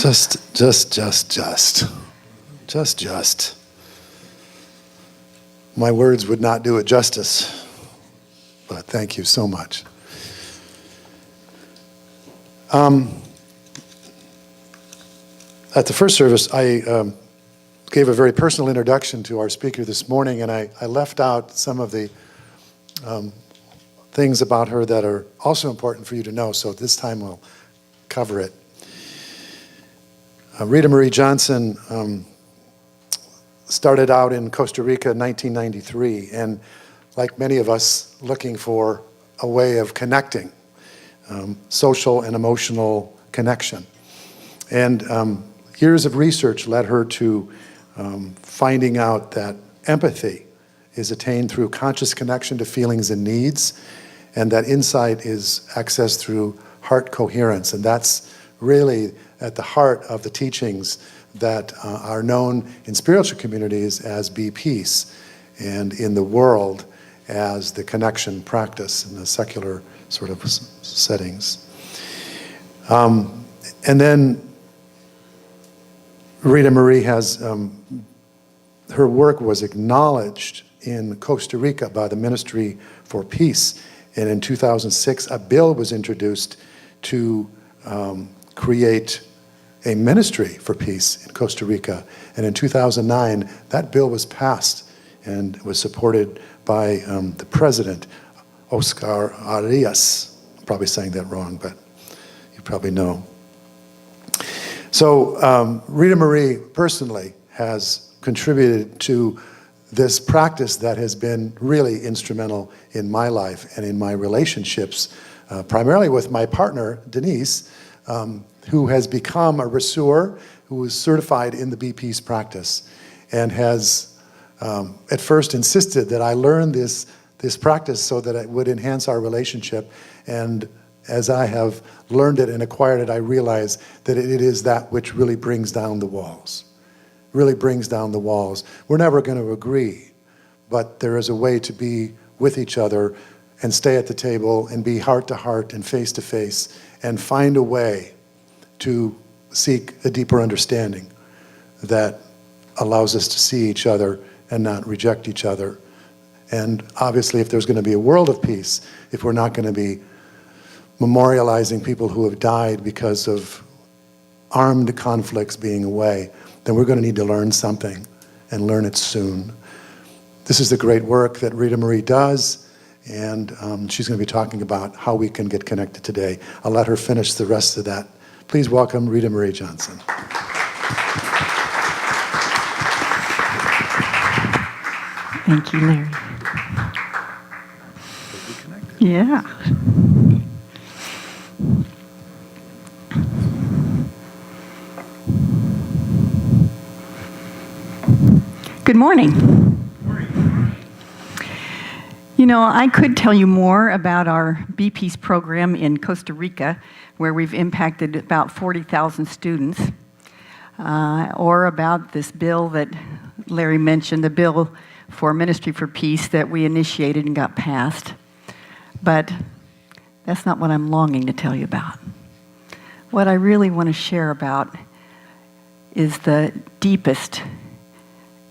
Just. My words would not do it justice, but thank you so much. At the first service, I gave a very personal introduction to our speaker this morning, and I left out some of the things about her that are also important for you to know, so this time we'll cover it. Rita Marie Johnson started out in Costa Rica in 1993, and like many of us, looking for a way of connecting, social and emotional connection. And years of research led her to finding out that empathy is attained through conscious connection to feelings and needs, and that insight is accessed through heart coherence. And that's really at the heart of the teachings that are known in spiritual communities as Be Peace, and in the world as the connection practice in the secular sort of settings. And then Rita Marie has, her work was acknowledged in Costa Rica by the Ministry for Peace. And in 2006, a bill was introduced to create a ministry for peace in Costa Rica. And in 2009, that bill was passed and was supported by the president, Oscar Arias. I'm probably saying that wrong, but you probably know. So Rita Marie personally has contributed to this practice that has been really instrumental in my life and in my relationships, primarily with my partner, Denise, who has become a ressource, who is certified in the Be Peace practice, and has at first insisted that I learn this practice so that it would enhance our relationship. And as I have learned it and acquired it, I realize that it is that which really brings down the walls. Really brings down the walls. We're never going to agree, but there is a way to be with each other and stay at the table and be heart to heart and face to face and find a way to seek a deeper understanding that allows us to see each other and not reject each other. And obviously, if there's going to be a world of peace, if we're not going to be memorializing people who have died because of armed conflicts being away, then we're going to need to learn something and learn it soon. This is the great work that Rita Marie does, and she's going to be talking about how we can get connected today. I'll let her finish the rest of that. Please welcome Rita Marie Johnson. Thank you, Larry. Yeah. Good morning. You know, I could tell you more about our Be Peace program in Costa Rica, where we've impacted about 40,000 students, or about this bill that Larry mentioned, the bill for Ministry for Peace that we initiated and got passed. But that's not what I'm longing to tell you about. What I really want to share about is the deepest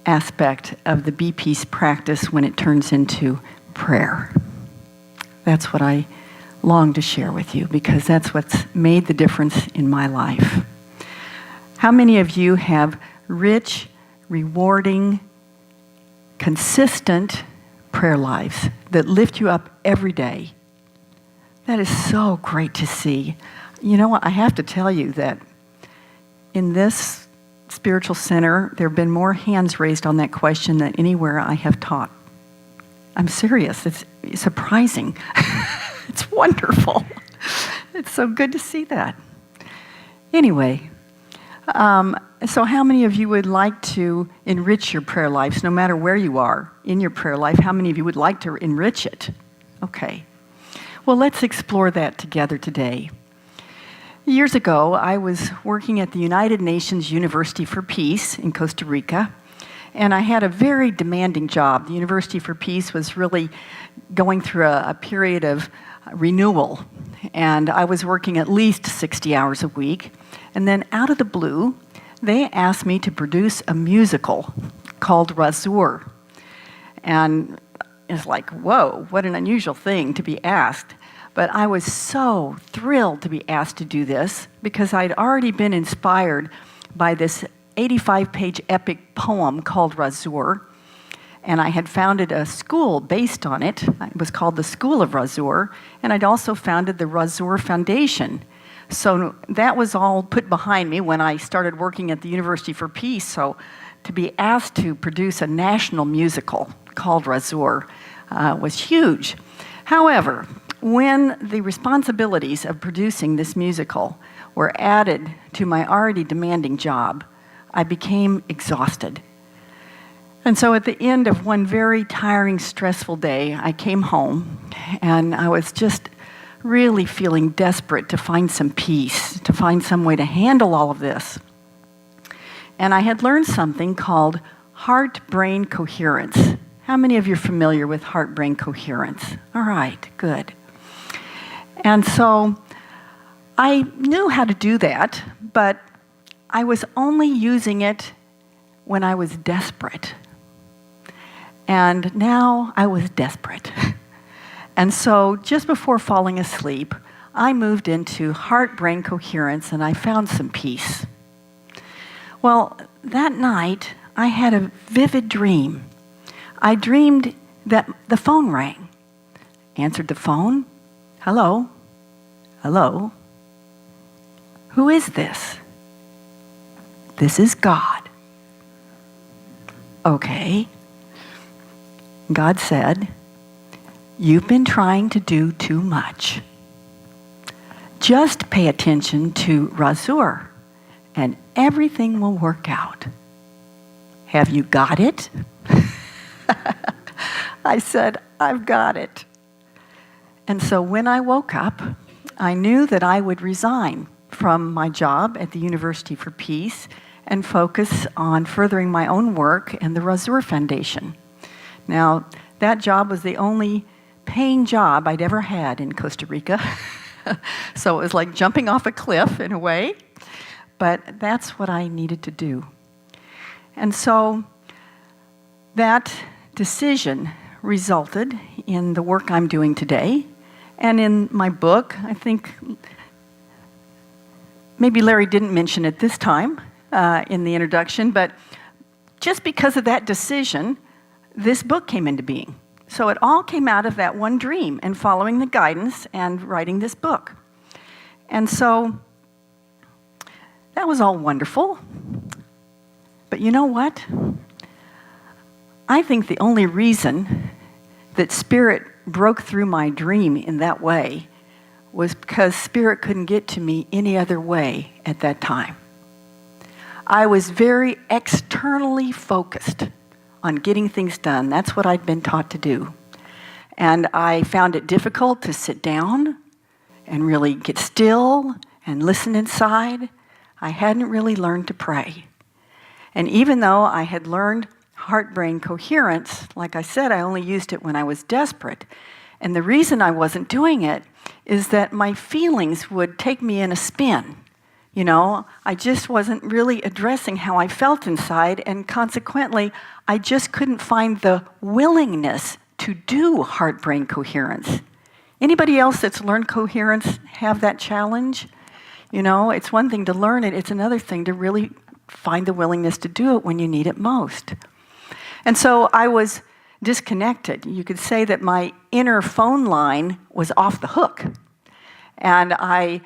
aspect of the Be Peace practice when it turns into prayer. That's what I long to share with you, because that's what's made the difference in my life. How many of you have rich, rewarding, consistent prayer lives that lift you up every day? That is so great to see. You know what? I have to tell you that in this spiritual center, there have been more hands raised on that question than anywhere I have taught. I'm serious. It's surprising. It's wonderful. It's so good to see that. Anyway, so how many of you would like to enrich your prayer lives, no matter where you are in your prayer life? How many of you would like to enrich it? Okay. Well, let's explore that together today. Years ago, I was working at the United Nations University for Peace in Costa Rica, and I had a very demanding job. The University for Peace was really going through a period of renewal, and I was working at least 60 hours a week. And then out of the blue, they asked me to produce a musical called Razur. And it's like, whoa, what an unusual thing to be asked. But I was so thrilled to be asked to do this because I'd already been inspired by this 85-page epic poem called Razur. And I had founded a school based on it. It was called the School of Razur. And I'd also founded the Razur Foundation. So that was all put behind me when I started working at the University for Peace. So to be asked to produce a national musical called Razur was huge. However, when the responsibilities of producing this musical were added to my already demanding job, I became exhausted. And so at the end of one very tiring, stressful day, I came home and I was just really feeling desperate to find some peace, to find some way to handle all of this. And I had learned something called heart-brain coherence. How many of you are familiar with heart-brain coherence? All right, good. And so I knew how to do that, but I was only using it when I was desperate. And now I was desperate. And so just before falling asleep, I moved into heart-brain coherence and I found some peace. Well, that night, I had a vivid dream. I dreamed that the phone rang. Answered the phone. Hello? Hello? Who is this? This is God. Okay. God said, you've been trying to do too much. Just pay attention to Razur, and everything will work out. Have you got it? I said, I've got it. And so when I woke up, I knew that I would resign from my job at the University for Peace and focus on furthering my own work and the Razur Foundation. Now, that job was the only paying job I'd ever had in Costa Rica. So it was like jumping off a cliff in a way, but that's what I needed to do. And so that decision resulted in the work I'm doing today and in my book. I think maybe Larry didn't mention it this time in the introduction, but just because of that decision, this book came into being. So it all came out of that one dream and following the guidance and writing this book. And so that was all wonderful. But you know what? I think the only reason that Spirit broke through my dream in that way was because Spirit couldn't get to me any other way at that time. I was very externally focused on getting things done. That's what I'd been taught to do. And I found it difficult to sit down and really get still and listen inside. I hadn't really learned to pray. And even though I had learned heart-brain coherence, like I said, I only used it when I was desperate. And the reason I wasn't doing it is that my feelings would take me in a spin. You know, I just wasn't really addressing how I felt inside, and consequently, I just couldn't find the willingness to do heart-brain coherence. Anybody else that's learned coherence have that challenge? You know, it's one thing to learn it, it's another thing to really find the willingness to do it when you need it most. And so I was disconnected. You could say that my inner phone line was off the hook. And I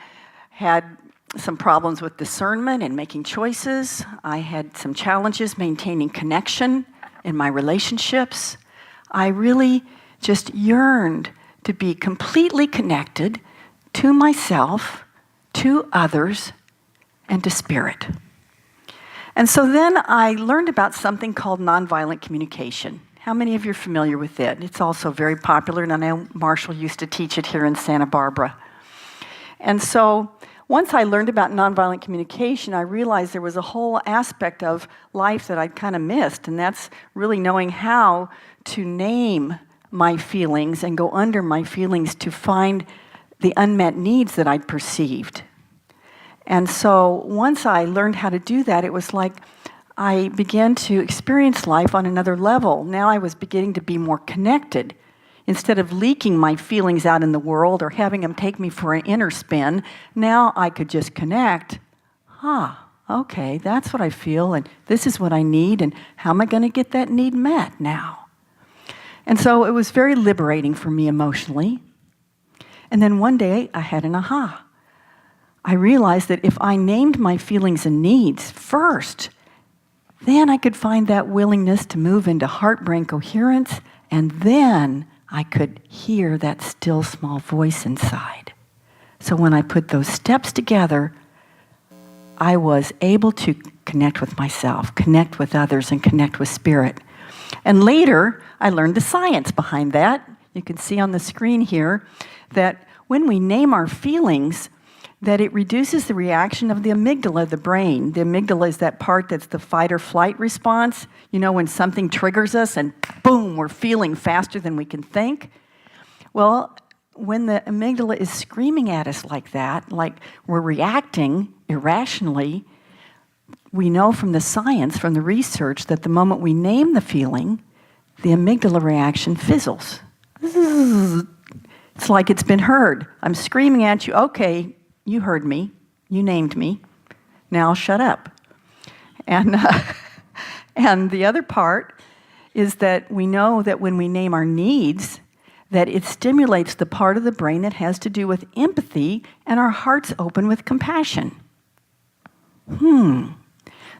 had some problems with discernment and making choices. I had some challenges maintaining connection in my relationships. I really just yearned to be completely connected to myself, to others, and to Spirit. And so then I learned about something called nonviolent communication. How many of you are familiar with it? It's also very popular, and I know Marshall used to teach it here in Santa Barbara. And so once I learned about nonviolent communication, I realized there was a whole aspect of life that I'd kind of missed, and that's really knowing how to name my feelings and go under my feelings to find the unmet needs that I'd perceived. And so once I learned how to do that, it was like I began to experience life on another level. Now I was beginning to be more connected. Instead of leaking my feelings out in the world or having them take me for an inner spin, now I could just connect. Okay, that's what I feel, and this is what I need, and how am I going to get that need met now? And so it was very liberating for me emotionally. And then one day I had an aha. I realized that if I named my feelings and needs first, then I could find that willingness to move into heart-brain coherence, and then I could hear that still small voice inside. So when I put those steps together, I was able to connect with myself, connect with others, and connect with spirit. And later, I learned the science behind that. You can see on the screen here that when we name our feelings, that it reduces the reaction of the amygdala of the brain. The amygdala is that part that's the fight or flight response. You know, when something triggers us and boom, we're feeling faster than we can think. Well, when the amygdala is screaming at us like that, like we're reacting irrationally, we know from the science, from the research, that the moment we name the feeling, the amygdala reaction fizzles. It's like it's been heard. I'm screaming at you, okay, you heard me, you named me, now shut up. And the other part is that we know that when we name our needs, that it stimulates the part of the brain that has to do with empathy, and our hearts open with compassion.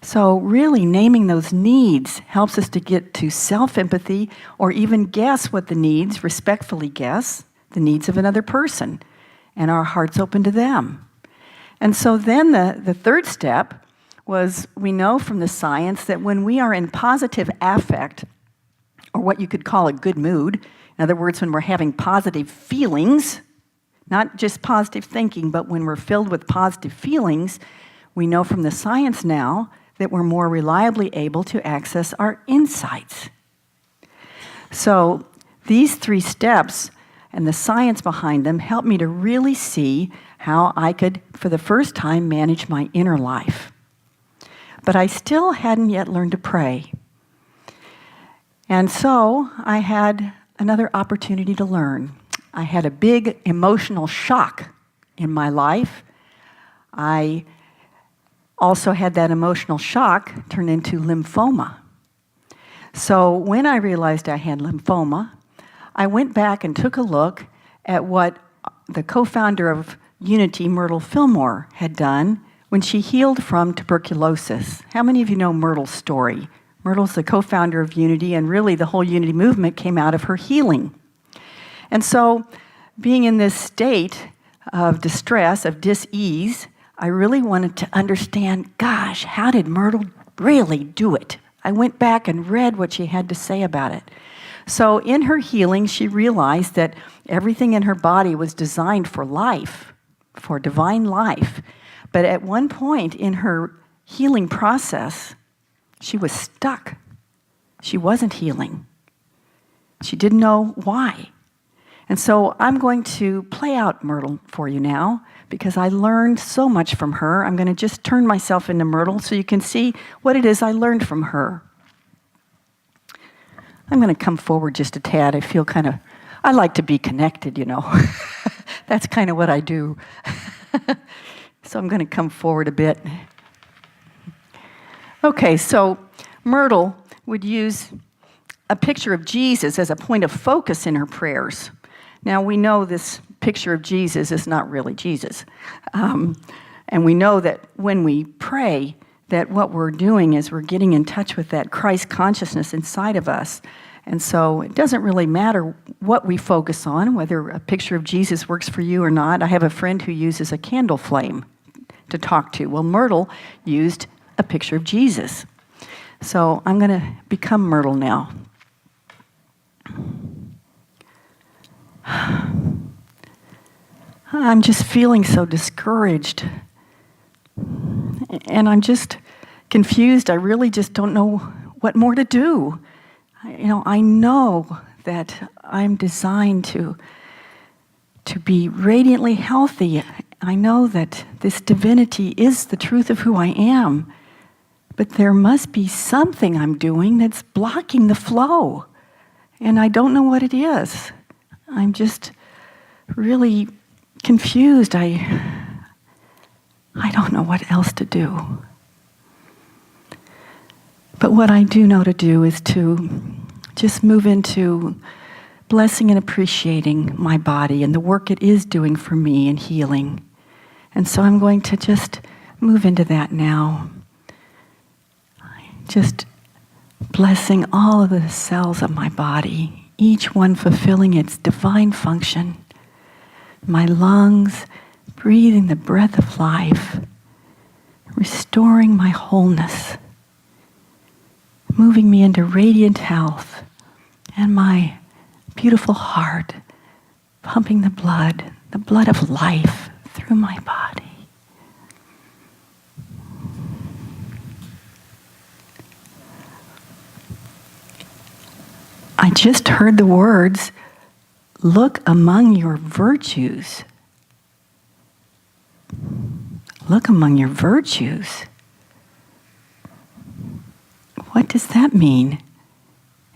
So really naming those needs helps us to get to self-empathy, or even guess what the needs, respectfully guess, the needs of another person, and our hearts open to them. And so then the third step was, we know from the science that when we are in positive affect, or what you could call a good mood, in other words, when we're having positive feelings, not just positive thinking, but when we're filled with positive feelings, we know from the science now that we're more reliably able to access our insights. So these 3 steps and the science behind them helped me to really see how I could, for the first time, manage my inner life. But I still hadn't yet learned to pray. And so I had another opportunity to learn. I had a big emotional shock in my life. I also had that emotional shock turn into lymphoma. So when I realized I had lymphoma, I went back and took a look at what the co-founder of Unity, Myrtle Fillmore, had done when she healed from tuberculosis. How many of you know Myrtle's story? Myrtle's the co-founder of Unity, and really the whole Unity movement came out of her healing. And so, being in this state of distress, of dis-ease, I really wanted to understand, gosh, how did Myrtle really do it? I went back and read what she had to say about it. So in her healing, she realized that everything in her body was designed for life, for divine life. But at one point in her healing process, she was stuck. She wasn't healing. She didn't know why. And so I'm going to play out Myrtle for you now, because I learned so much from her. I'm going to just turn myself into Myrtle so you can see what it is I learned from her. I'm going to come forward just a tad. I like to be connected, you know. That's kind of what I do. So I'm going to come forward a bit. Okay, so Myrtle would use a picture of Jesus as a point of focus in her prayers. Now, we know this picture of Jesus is not really Jesus. And we know that when we pray, that what we're doing is we're getting in touch with that Christ consciousness inside of us. And so it doesn't really matter what we focus on, whether a picture of Jesus works for you or not. I have a friend who uses a candle flame to talk to. Well, Myrtle used a picture of Jesus. So I'm going to become Myrtle now. I'm just feeling so discouraged. And I'm just confused. I really just don't know what more to do. I know that I'm designed to be radiantly healthy. I know that this divinity is the truth of who I am, but there must be something I'm doing that's blocking the flow. And I don't know what it is. I'm just really confused. I don't know what else to do. But what I do know to do is to just move into blessing and appreciating my body and the work it is doing for me in healing. And so I'm going to just move into that now. Just blessing all of the cells of my body, each one fulfilling its divine function. My lungs, breathing the breath of life, restoring my wholeness, moving me into radiant health, and my beautiful heart, pumping the blood of life through my body. I just heard the words, look among your virtues. Look among your virtues. What does that mean?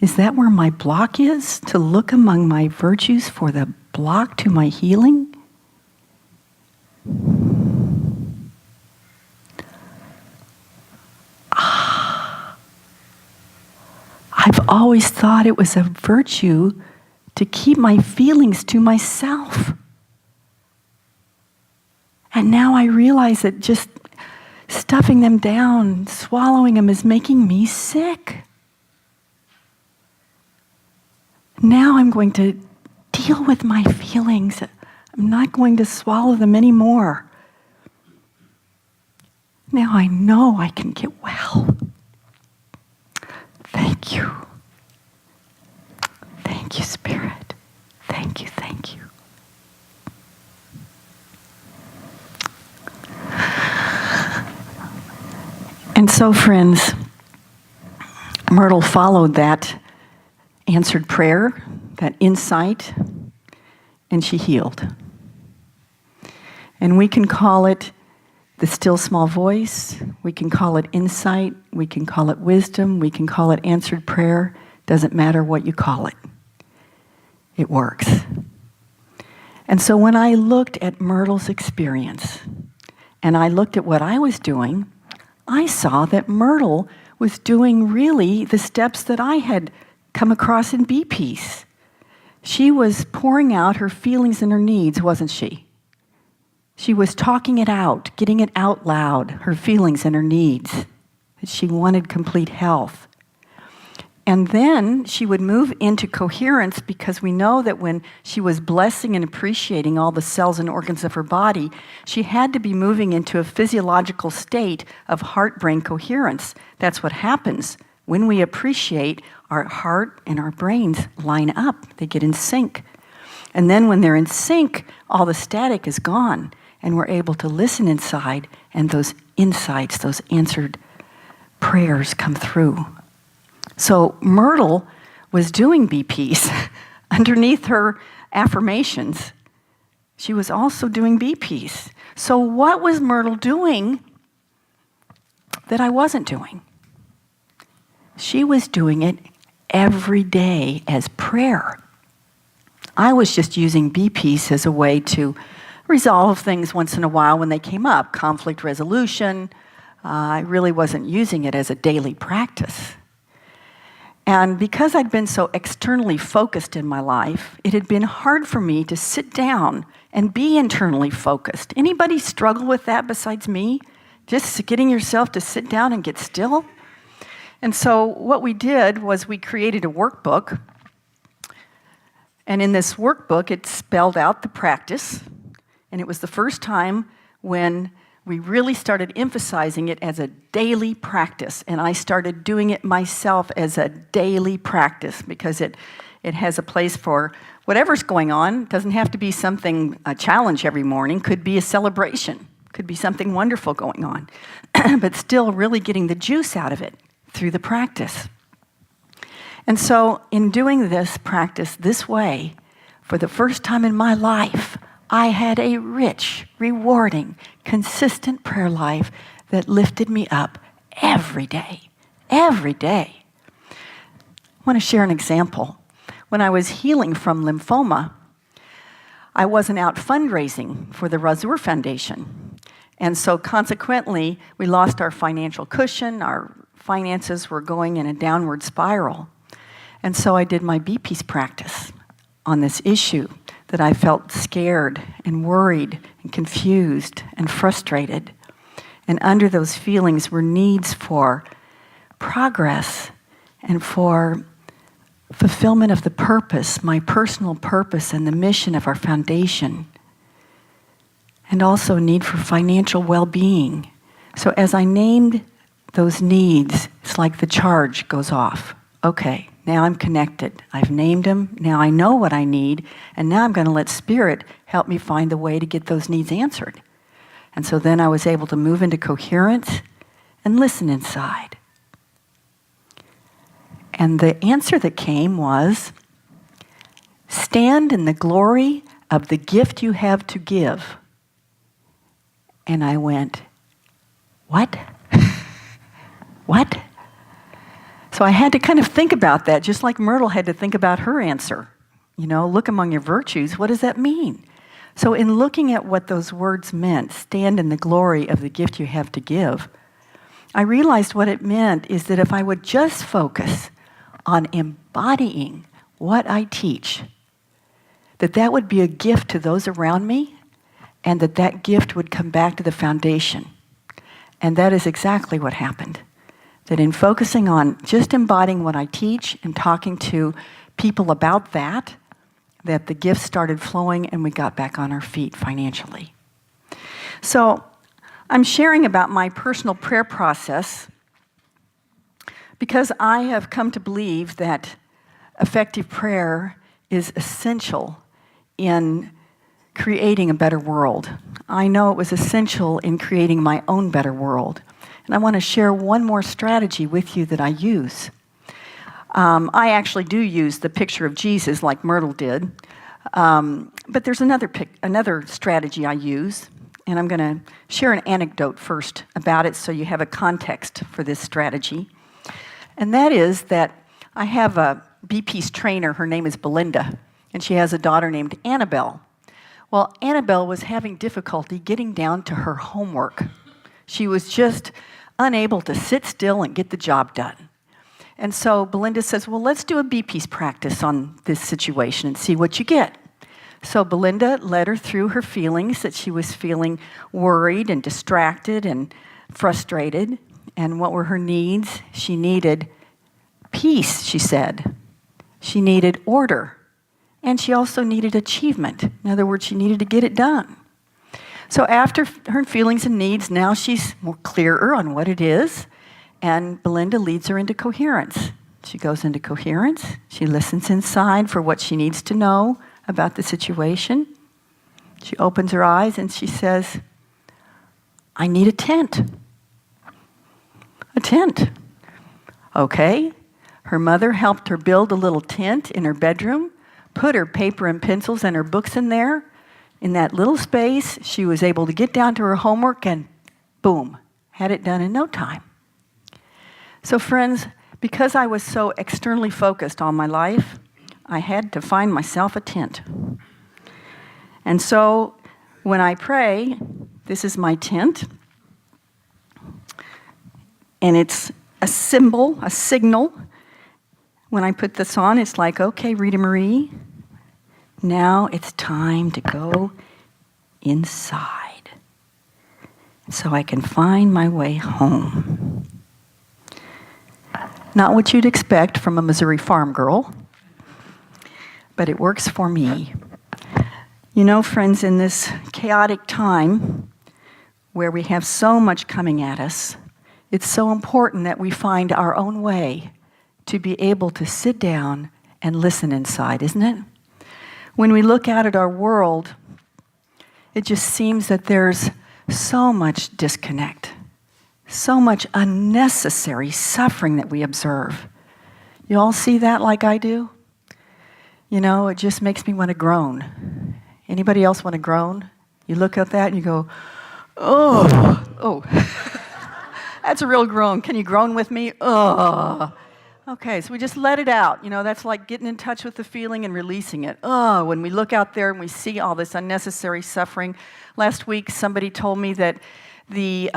Is that where my block is? To look among my virtues for the block to my healing? I've always thought it was a virtue to keep my feelings to myself. And now I realize that just stuffing them down, swallowing them is making me sick. Now I'm going to deal with my feelings. I'm not going to swallow them anymore. Now I know I can get well. Thank you. Thank you, Spirit. Thank you, thank you. And so, friends, Myrtle followed that answered prayer, that insight, and she healed. And we can call it the still small voice, we can call it insight, we can call it wisdom, we can call it answered prayer. Doesn't matter what you call it. It works. And so when I looked at Myrtle's experience, and I looked at what I was doing, I saw that Myrtle was doing really the steps that I had come across in Be Peace. She was pouring out her feelings and her needs, wasn't she? She was talking it out, getting it out loud, her feelings and her needs, that she wanted complete health. And then she would move into coherence, because we know that when she was blessing and appreciating all the cells and organs of her body, she had to be moving into a physiological state of heart-brain coherence. That's what happens when we appreciate. Our heart and our brains line up. They get in sync. And then when they're in sync, all the static is gone, and we're able to listen inside, and those insights, those answered prayers come through. So Myrtle was doing Be Peace underneath her affirmations. She was also doing Be Peace. So what was Myrtle doing that I wasn't doing? She was doing it every day as prayer. I was just using Be Peace as a way to resolve things once in a while when they came up, conflict resolution. I really wasn't using it as a daily practice. And because I'd been so externally focused in my life, it had been hard for me to sit down and be internally focused. Anybody struggle with that besides me? Just getting yourself to sit down and get still? And so what we did was we created a workbook. And in this workbook, it spelled out the practice. And it was the first time when we really started emphasizing it as a daily practice. And I started doing it myself as a daily practice, because it has a place for whatever's going on. It doesn't have to be something, a challenge every morning. Could be a celebration. Could be something wonderful going on. But still really getting the juice out of it through the practice. And so in doing this practice this way, for the first time in my life, I had a rich, rewarding, consistent prayer life that lifted me up every day. Every day. I want to share an example. When I was healing from lymphoma, I wasn't out fundraising for the Razur Foundation. And so consequently, we lost our financial cushion. Our finances were going in a downward spiral. And so I did my B-Peace practice on this issue that I felt scared and worried and confused and frustrated. And under those feelings were needs for progress and for fulfillment of the purpose, my personal purpose and the mission of our foundation, and also need for financial well-being. So as I named those needs, it's like the charge goes off. Okay, now I'm connected. I've named them. Now I know what I need, and now I'm going to let Spirit help me find the way to get those needs answered. And so then I was able to move into coherence and listen inside. And the answer that came was, stand in the glory of the gift you have to give. And I went, what? What? So I had to kind of think about that, just like Myrtle had to think about her answer. You know, look among your virtues, what does that mean? So in looking at what those words meant, stand in the glory of the gift you have to give, I realized what it meant is that if I would just focus on embodying what I teach, that would be a gift to those around me, and that gift would come back to the foundation. And that is exactly what happened. That in focusing on just embodying what I teach and talking to people about that the gifts started flowing and we got back on our feet financially. So I'm sharing about my personal prayer process because I have come to believe that effective prayer is essential in creating a better world. I know it was essential in creating my own better world. And I want to share one more strategy with you that I use. I actually do use the picture of Jesus like Myrtle did. But there's another strategy I use. And I'm going to share an anecdote first about it so you have a context for this strategy. And that is that I have a B-Peace trainer. Her name is Belinda. And she has a daughter named Annabelle. Well, Annabelle was having difficulty getting down to her homework. She was just unable to sit still and get the job done. And so Belinda says, well, let's do a B-Peace practice on this situation and see what you get. So Belinda led her through her feelings, that she was feeling worried and distracted and frustrated. And what were her needs? She needed peace, she said. She needed order. And she also needed achievement. In other words, she needed to get it done. So after her feelings and needs, now she's more clearer on what it is. And Belinda leads her into coherence. She goes into coherence. She listens inside for what she needs to know about the situation. She opens her eyes and she says, I need a tent. A tent. Okay. Her mother helped her build a little tent in her bedroom, put her paper and pencils and her books in there. In that little space, she was able to get down to her homework and boom, had it done in no time. So friends, because I was so externally focused on my life, I had to find myself a tent. And so when I pray, this is my tent. And it's a symbol, a signal. When I put this on, it's like, okay, Rita Marie, now it's time to go inside so I can find my way home. Not what you'd expect from a Missouri farm girl, but it works for me. You know, friends, in this chaotic time where we have so much coming at us, it's so important that we find our own way to be able to sit down and listen inside, isn't it? When we look out at our world, it just seems that there's so much disconnect, so much unnecessary suffering that we observe. You all see that like I do? You know, it just makes me want to groan. Anybody else want to groan? You look at that and you go, oh, oh. That's a real groan. Can you groan with me? Oh. Okay, so we just let it out. You know, that's like getting in touch with the feeling and releasing it. Oh, when we look out there and we see all this unnecessary suffering. Last week, somebody told me that the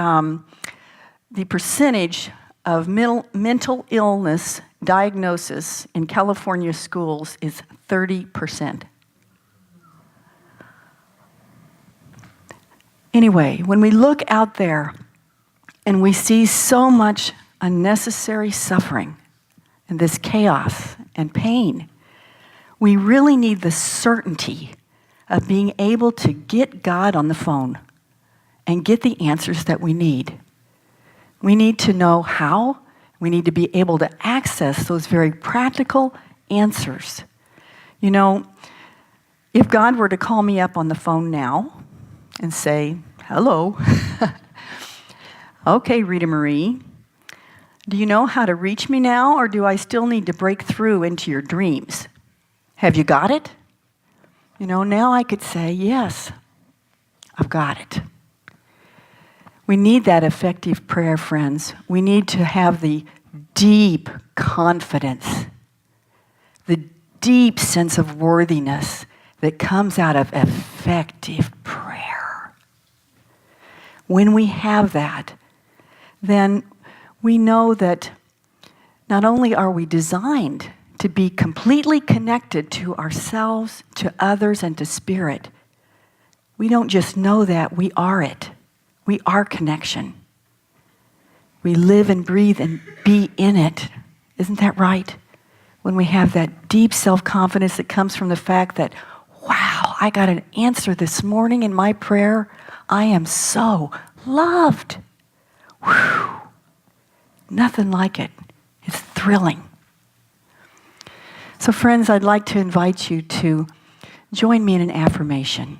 percentage of mental illness diagnosis in California schools is 30%. Anyway, when we look out there and we see so much unnecessary suffering and this chaos and pain, we really need the certainty of being able to get God on the phone and get the answers that we need. We need to know how. We need to be able to access those very practical answers. You know, if God were to call me up on the phone now and say, hello, okay, Rita Marie, do you know how to reach me now, or do I still need to break through into your dreams? Have you got it? You know, now I could say, yes, I've got it. We need that effective prayer, friends. We need to have the deep confidence, the deep sense of worthiness that comes out of effective prayer. When we have that, then we know that not only are we designed to be completely connected to ourselves, to others, and to Spirit, we don't just know that, we are it. We are connection. We live and breathe and be in it. Isn't that right? When we have that deep self-confidence that comes from the fact that, wow, I got an answer this morning in my prayer. I am so loved. Whew. Nothing like it. It's thrilling. So friends, I'd like to invite you to join me in an affirmation.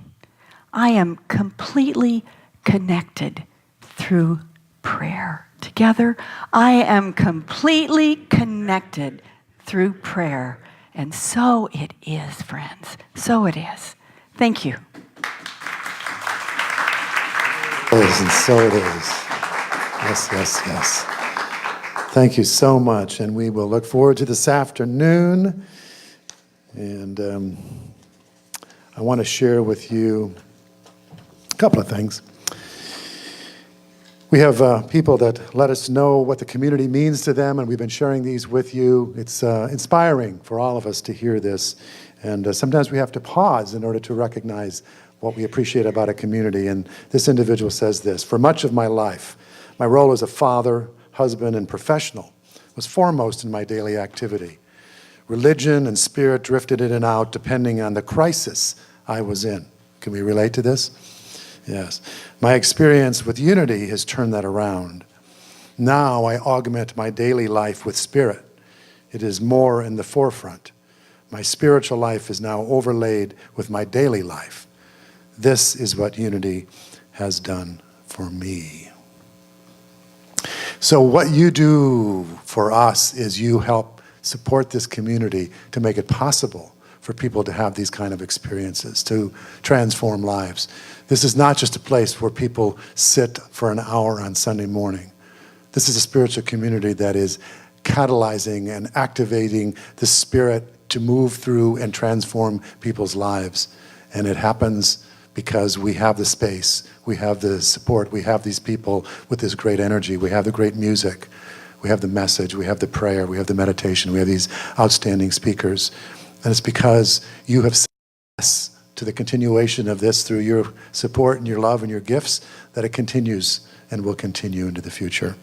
I am completely connected through prayer. Together, I am completely connected through prayer. And so it is, friends. So it is. Thank you. And so it is. Yes, yes, yes. Thank you so much. And we will look forward to this afternoon. And I want to share with you a couple of things. We have people that let us know what the community means to them, and we've been sharing these with you. It's inspiring for all of us to hear this. And sometimes we have to pause in order to recognize what we appreciate about a community. And this individual says this: for much of my life, my role as a father, husband, and professional was foremost in my daily activity. Religion and spirit drifted in and out depending on the crisis I was in. Can we relate to this? Yes. My experience with unity has turned that around. Now I augment my daily life with spirit. It is more in the forefront. My spiritual life is now overlaid with my daily life. This is what unity has done for me. So what you do for us is you help support this community to make it possible for people to have these kind of experiences, to transform lives. This is not just a place where people sit for an hour on Sunday morning. This is a spiritual community that is catalyzing and activating the spirit to move through and transform people's lives. And it happens because we have the space, we have the support, we have these people with this great energy, we have the great music, we have the message, we have the prayer, we have the meditation, we have these outstanding speakers. And it's because you have said yes to the continuation of this through your support and your love and your gifts that it continues and will continue into the future.